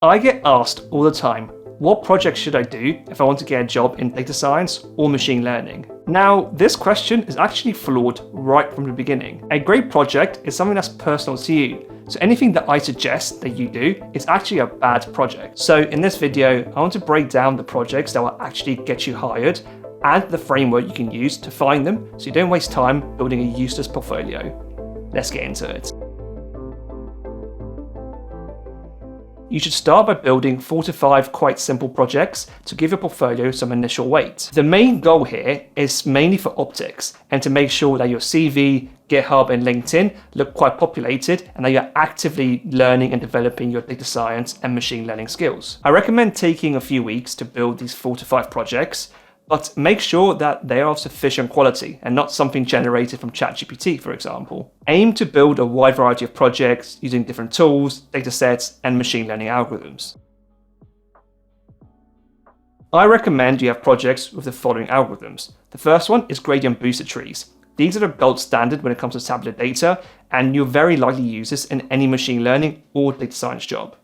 I get asked all the time, what project should I do if I want to get a job in data science or machine learning? Now, this question is actually flawed right from the beginning. A great project is something that's personal to you. So anything that I suggest that you do is actually a bad project. So in this video, I want to break down the projects that will actually get you hired and the framework you can use to find them so you don't waste time building a useless portfolio. Let's get into it. You should start by building 4 to 5 quite simple projects to give your portfolio some initial weight. The main goal here is mainly for optics and to make sure that your CV, GitHub and LinkedIn look quite populated and that you're actively learning and developing your data science and machine learning skills. I recommend taking a few weeks to build these 4 to 5 projects, but make sure that they are of sufficient quality and not something generated from ChatGPT, for example. Aim to build a wide variety of projects using different tools, datasets, and machine learning algorithms. I recommend you have projects with the following algorithms. The first one is gradient boosted trees. These are the gold standard when it comes to tabular data, and you'll very likely use this in any machine learning or data science job.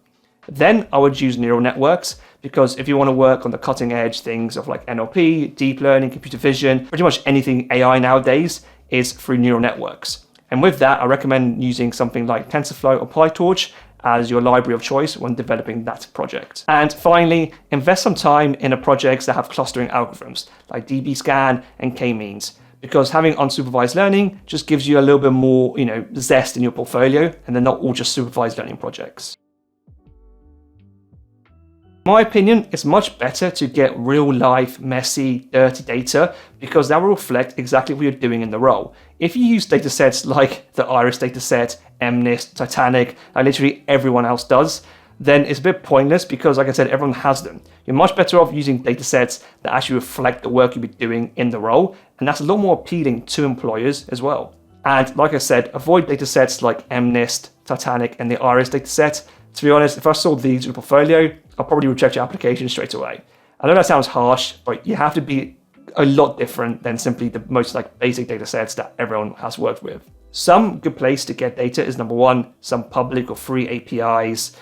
Then I would use neural networks, because if you want to work on the cutting edge things of like NLP, deep learning, computer vision, pretty much anything AI nowadays is through neural networks. And with that, I recommend using something like TensorFlow or PyTorch as your library of choice when developing that project. And finally, invest some time in the projects that have clustering algorithms like dbScan and k-means, because having unsupervised learning just gives you a little bit more, zest in your portfolio, and they're not all just supervised learning projects. In my opinion, it's much better to get real life, messy, dirty data because that will reflect exactly what you're doing in the role. If you use datasets like the IRIS dataset, MNIST, Titanic, like literally everyone else does, then it's a bit pointless because, like I said, everyone has them. You're much better off using datasets that actually reflect the work you'll be doing in the role, and that's a lot more appealing to employers as well. And like I said, avoid datasets like MNIST, Titanic, and the IRIS dataset. To be honest, if I saw these in your portfolio, I'll probably reject your application straight away. I know that sounds harsh, but you have to be a lot different than simply the most basic data sets that everyone has worked with. Some good place to get data is number one, some public or free APIs.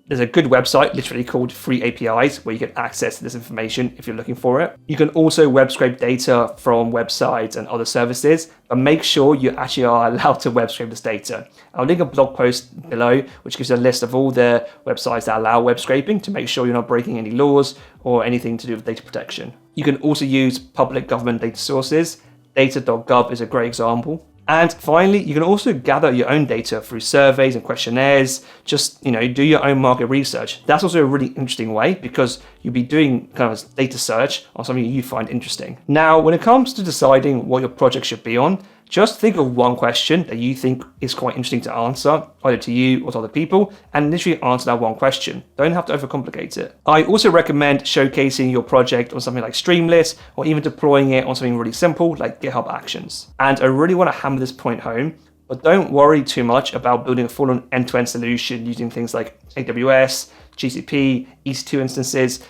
There's a good website literally called Free APIs where you get access to this information if you're looking for it. You can also web scrape data from websites and other services, but make sure you actually are allowed to web scrape this data. I'll link a blog post below which gives a list of all the websites that allow web scraping to make sure you're not breaking any laws or anything to do with data protection. You can also use public government data sources. Data.gov is a great example. And finally, you can also gather your own data through surveys and questionnaires. Just, do your own market research. That's also a really interesting way because you'll be doing kind of data search on something you find interesting. Now, when it comes to deciding what your project should be on, just think of one question that you think is quite interesting to answer, either to you or to other people, and literally answer that one question. Don't have to overcomplicate it. I also recommend showcasing your project on something like Streamlit, or even deploying it on something really simple like GitHub Actions. And I really want to hammer this point home, but don't worry too much about building a full-on end-to-end solution using things like AWS, GCP, EC2 instances,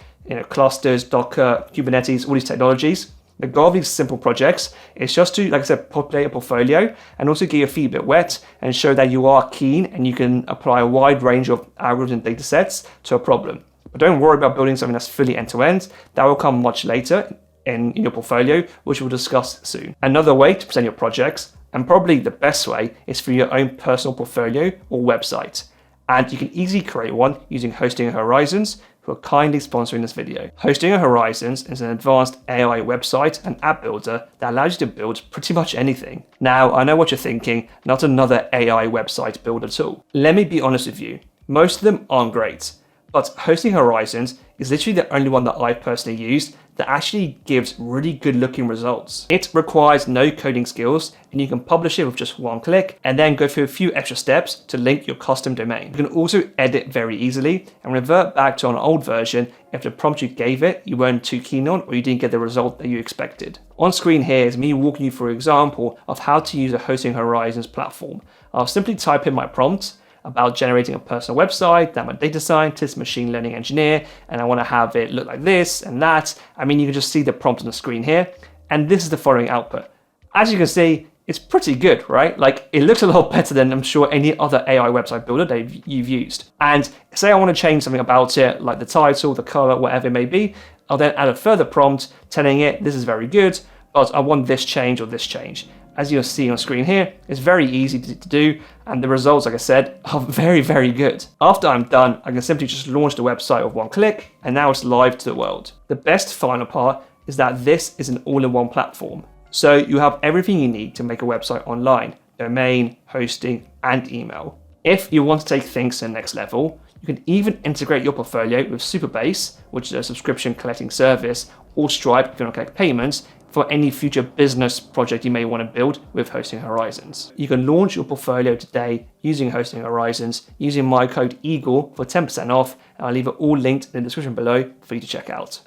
clusters, Docker, Kubernetes, all these technologies. The goal of these simple projects is just to, like I said, populate a portfolio and also get your feet a bit wet and show that you are keen and you can apply a wide range of algorithms and data sets to a problem. But don't worry about building something that's fully end-to-end. That will come much later in your portfolio, which we'll discuss soon. Another way to present your projects, and probably the best way, is through your own personal portfolio or website. And you can easily create one using Hosting Horizons, who are kindly sponsoring this video. Hosting Horizons is an advanced AI website and app builder that allows you to build pretty much anything. Now, I know what you're thinking, not another AI website builder tool. Let me be honest with you, most of them aren't great, but Hosting Horizons is literally the only one that I've personally used that actually gives really good looking results. It requires no coding skills and you can publish it with just one click and then go through a few extra steps to link your custom domain. You can also edit very easily and revert back to an old version if the prompt you gave it you weren't too keen on or you didn't get the result that you expected. On screen here is me walking you through an example of how to use a Hosting Horizons platform. I'll simply type in my prompt about generating a personal website, that I'm a data scientist, machine learning engineer, and I want to have it look like this and that. I mean, you can just see the prompt on the screen here, and this is the following output. As you can see, it's pretty good, right? Like, it looks a lot better than I'm sure any other AI website builder that you've used. And say I want to change something about it, like the title, the color, whatever it may be, I'll then add a further prompt telling it this is very good, but I want this change or this change. As you'll see on screen here, it's very easy to do, and the results, like I said, are very, very good. After I'm done, I can simply just launch the website with one click, and now it's live to the world. The best final part is that this is an all-in-one platform. So you have everything you need to make a website online: domain, hosting, and email. If you want to take things to the next level, you can even integrate your portfolio with Supabase, which is a subscription collecting service, or Stripe if you want to collect payments for any future business project you may want to build with Hosting Horizons. You can launch your portfolio today using Hosting Horizons using my code EAGLE for 10% off, and I'll leave it all linked in the description below for you to check out.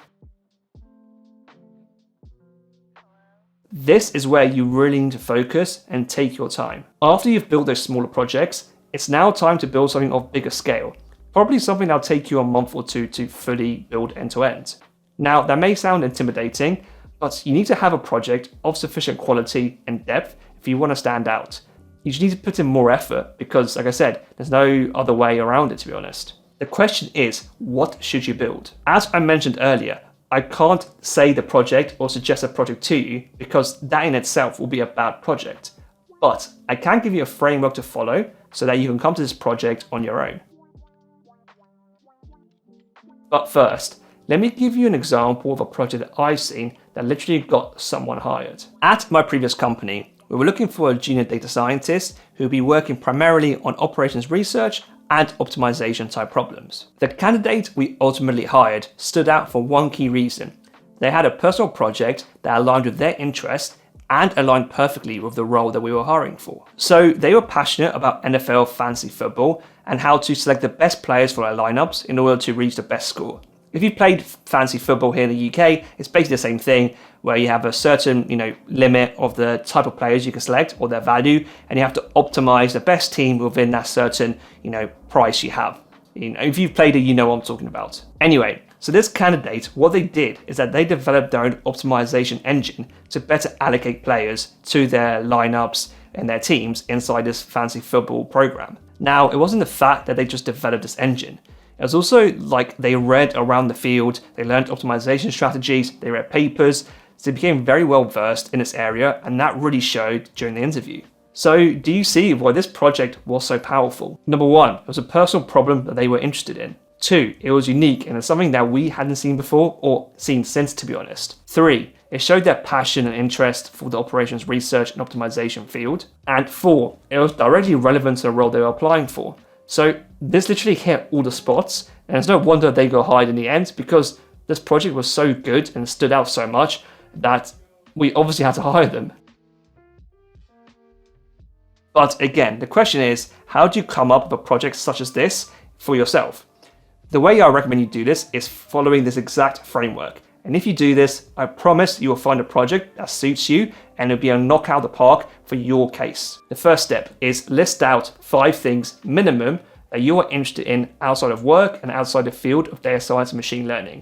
This is where you really need to focus and take your time. After you've built those smaller projects, it's now time to build something of bigger scale. Probably something that'll take you a month or two to fully build end to end. Now, that may sound intimidating, but you need to have a project of sufficient quality and depth if you want to stand out. You just need to put in more effort because, like I said, there's no other way around it, to be honest. The question is, what should you build? As I mentioned earlier, I can't say the project or suggest a project to you because that in itself will be a bad project. But I can give you a framework to follow so that you can come to this project on your own. But first, let me give you an example of a project that I've seen that literally got someone hired. At my previous company, we were looking for a junior data scientist who would be working primarily on operations research and optimization type problems. The candidate we ultimately hired stood out for one key reason. They had a personal project that aligned with their interests and aligned perfectly with the role that we were hiring for. So they were passionate about NFL fantasy football and how to select the best players for their lineups in order to reach the best score. If you've played fantasy football here in the UK, it's basically the same thing where you have a certain, limit of the type of players you can select or their value, and you have to optimize the best team within that certain, price you have. If you've played it, you know what I'm talking about. Anyway, so this candidate, what they did is that they developed their own optimization engine to better allocate players to their lineups and their teams inside this fantasy football program. Now, it wasn't the fact that they just developed this engine. It was also like they read around the field, they learned optimization strategies, they read papers, so they became very well versed in this area, and that really showed during the interview. So do you see why this project was so powerful? Number one, it was a personal problem that they were interested in. Two, it was unique and it's something that we hadn't seen before or seen since, to be honest. Three, it showed their passion and interest for the operations research and optimization field. And four, it was directly relevant to the role they were applying for. So this literally hit all the spots, and it's no wonder they got hired in the end because this project was so good and stood out so much that we obviously had to hire them. But again, the question is, how do you come up with a project such as this for yourself? The way I recommend you do this is following this exact framework. And if you do this, I promise you will find a project that suits you and it'll be a knockout of the park for your case. The first step is list out 5 things minimum that you are interested in outside of work and outside the field of data science and machine learning.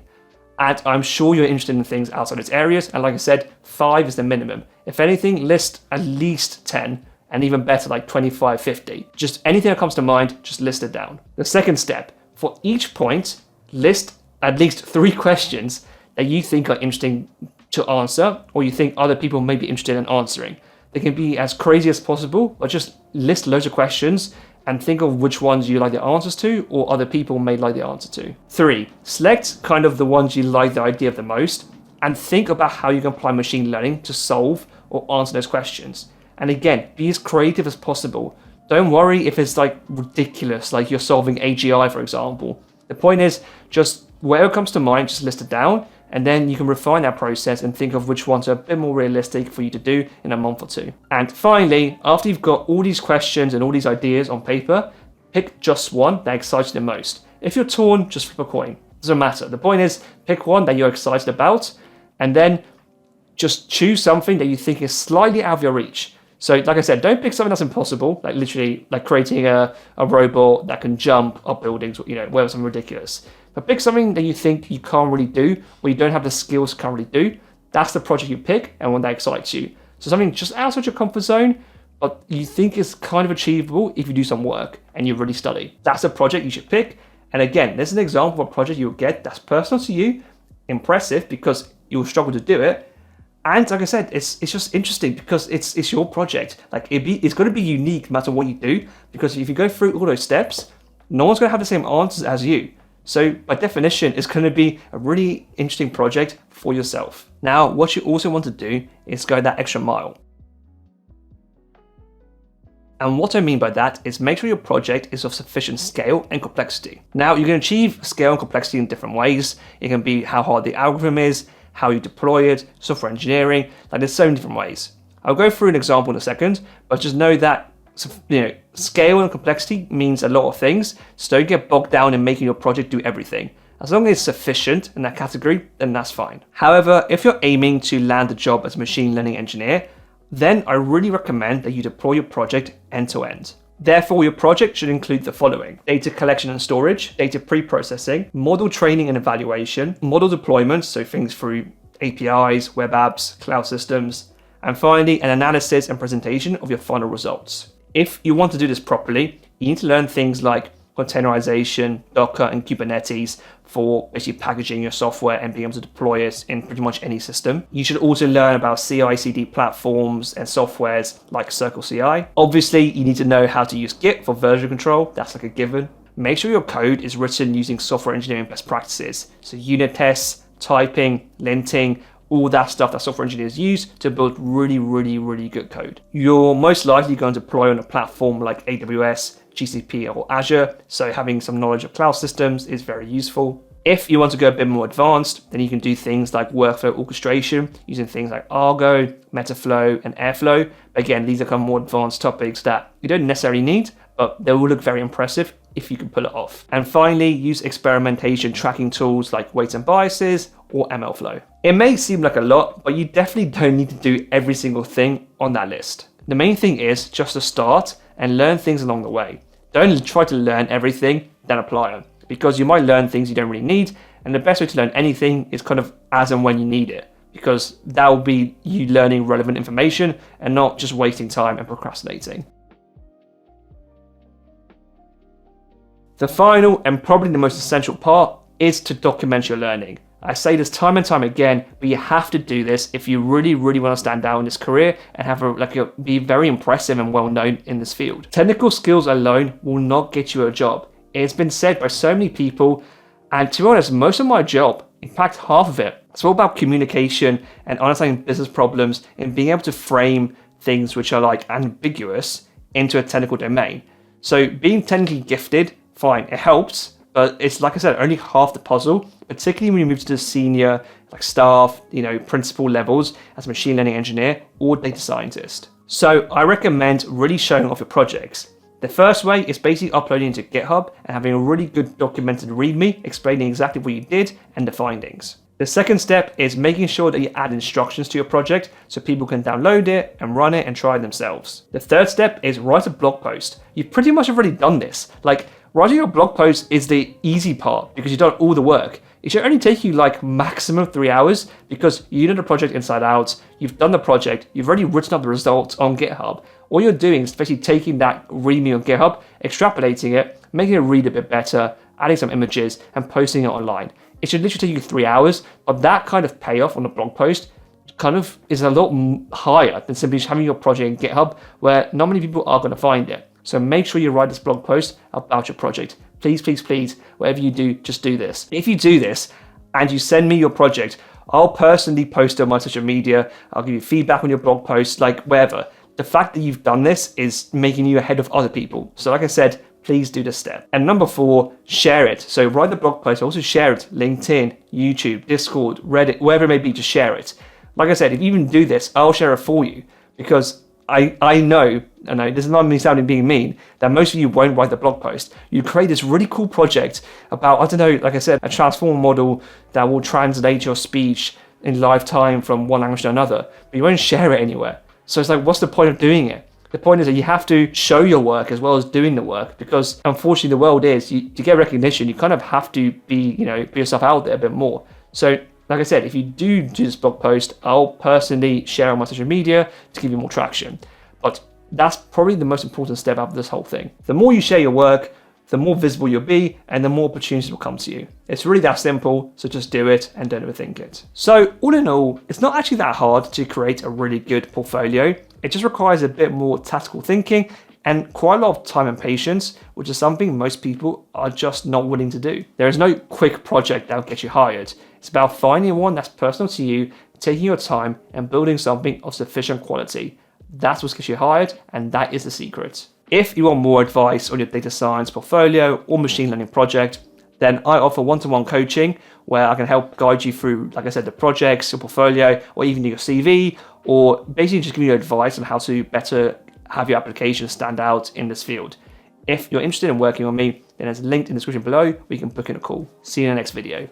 And I'm sure you're interested in things outside those areas. And like I said, 5 is the minimum. If anything, list at least 10 and even better, like 25, 50. Just anything that comes to mind, just list it down. The second step, for each point, list at least 3 questions that you think are interesting to answer or you think other people may be interested in answering. They can be as crazy as possible, but just list loads of questions and think of which ones you like the answers to or other people may like the answer to. 3, select kind of the ones you like the idea of the most and think about how you can apply machine learning to solve or answer those questions. And again, be as creative as possible. Don't worry if it's like ridiculous, like you're solving AGI, for example. The point is just whatever comes to mind, just list it down, and then you can refine that process and think of which ones are a bit more realistic for you to do in a month or 2. And finally, after you've got all these questions and all these ideas on paper, pick just one that excites you the most. If you're torn, just flip a coin. Doesn't matter. The point is, pick one that you're excited about, and then just choose something that you think is slightly out of your reach. So like I said, don't pick something that's impossible, like literally like creating a robot that can jump up buildings, whatever, something ridiculous. But pick something that you think you can't really do, or you don't have the skills to can't really do. That's the project you pick and one that excites you. So something just outside your comfort zone, but you think is kind of achievable if you do some work and you really study. That's a project you should pick. And again, there's an example of a project you'll get that's personal to you, impressive because you'll struggle to do it. And like I said, it's just interesting because it's your project. Like it's going to be unique no matter what you do, because if you go through all those steps, no one's going to have the same answers as you. So by definition, it's going to be a really interesting project for yourself. Now, what you also want to do is go that extra mile. And what I mean by that is make sure your project is of sufficient scale and complexity. Now, you can achieve scale and complexity in different ways. It can be how hard the algorithm is, how you deploy it, software engineering, like there's so many different ways. I'll go through an example in a second, but just know that scale and complexity means a lot of things, so don't get bogged down in making your project do everything. As long as it's sufficient in that category, then that's fine. However, if you're aiming to land a job as a machine learning engineer, then I really recommend that you deploy your project end to end. Therefore, your project should include the following: data collection and storage, data pre-processing, model training and evaluation, model deployments, so things through APIs, web apps, cloud systems, and finally, an analysis and presentation of your final results. If you want to do this properly, you need to learn things like containerization, Docker, and Kubernetes for basically packaging your software and being able to deploy it in pretty much any system. You should also learn about CI/CD platforms and softwares like CircleCI. Obviously, you need to know how to use Git for version control. That's like a given. Make sure your code is written using software engineering best practices. So unit tests, typing, linting, all that stuff that software engineers use to build really, really, really good code. You're most likely going to deploy on a platform like AWS, GCP, or Azure, so having some knowledge of cloud systems is very useful. If you want to go a bit more advanced, then you can do things like workflow orchestration using things like Argo, Metaflow, and Airflow. Again, these are kind of more advanced topics that you don't necessarily need, but they will look very impressive if you can pull it off. And finally, use experimentation tracking tools like weights and biases or MLflow. It may seem like a lot, but you definitely don't need to do every single thing on that list. The main thing is just to start and learn things along the way. Don't try to learn everything, then apply them, because you might learn things you don't really need, and the best way to learn anything is kind of as and when you need it, because that will be you learning relevant information and not just wasting time and procrastinating. The final and probably the most essential part is to document your learning. I say this time and time again, but you have to do this if you really, really want to stand out in this career and have be very impressive and well known in this field. Technical skills alone will not get you a job. It's been said by so many people, and to be honest, most of my job, in fact half of it, it's all about communication and understanding business problems and being able to frame things which are like ambiguous into a technical domain. So being technically gifted, fine, it helps, but it's, like I said, only half the puzzle, particularly when you move to the senior, like staff, principal levels as a machine learning engineer or data scientist. So I recommend really showing off your projects. The first way is basically uploading into GitHub and having a really good documented README explaining exactly what you did and the findings. The second step is making sure that you add instructions to your project so people can download it and run it and try it themselves. The third step is write a blog post. You've pretty much already done this. Writing your blog post is the easy part because you've done all the work. It should only take you maximum 3 hours because you know the project inside out, you've done the project, you've already written up the results on GitHub. All you're doing is basically taking that README on GitHub, extrapolating it, making it read a bit better, adding some images, and posting it online. It should literally take you 3 hours, but that kind of payoff on a blog post kind of is a lot higher than simply just having your project in GitHub where not many people are going to find it. So make sure you write this blog post about your project. Please, please, please, whatever you do, just do this. If you do this and you send me your project, I'll personally post it on my social media. I'll give you feedback on your blog post, wherever. The fact that you've done this is making you ahead of other people. So like I said, please do this step. And number 4, share it. So write the blog post, also share it. LinkedIn, YouTube, Discord, Reddit, wherever it may be, just share it. Like I said, if you even do this, I'll share it for you because I know, this is not me sounding being mean, that most of you won't write the blog post. You create this really cool project about, like I said, a transformer model that will translate your speech in live time from one language to another, but you won't share it anywhere. So it's what's the point of doing it? The point is that you have to show your work as well as doing the work because unfortunately the world is, to get recognition, you kind of have to be, put yourself out there a bit more. So Like I said, if you do this blog post, I'll personally share on my social media to give you more traction. But that's probably the most important step out of this whole thing. The more you share your work, the more visible you'll be and the more opportunities will come to you. It's really that simple, so just do it and don't overthink it. So all in all, it's not actually that hard to create a really good portfolio. It just requires a bit more tactical thinking and quite a lot of time and patience, which is something most people are just not willing to do. There is no quick project that will get you hired. It's about finding one that's personal to you, taking your time and building something of sufficient quality. That's what gets you hired, and that is the secret. If you want more advice on your data science portfolio or machine learning project, then I offer one-to-one coaching where I can help guide you through, like I said, the projects, your portfolio, or even your CV, or basically just give you advice on how to better have your application stand out in this field. If you're interested in working with me, then there's a link in the description below where you can book in a call. See you in the next video.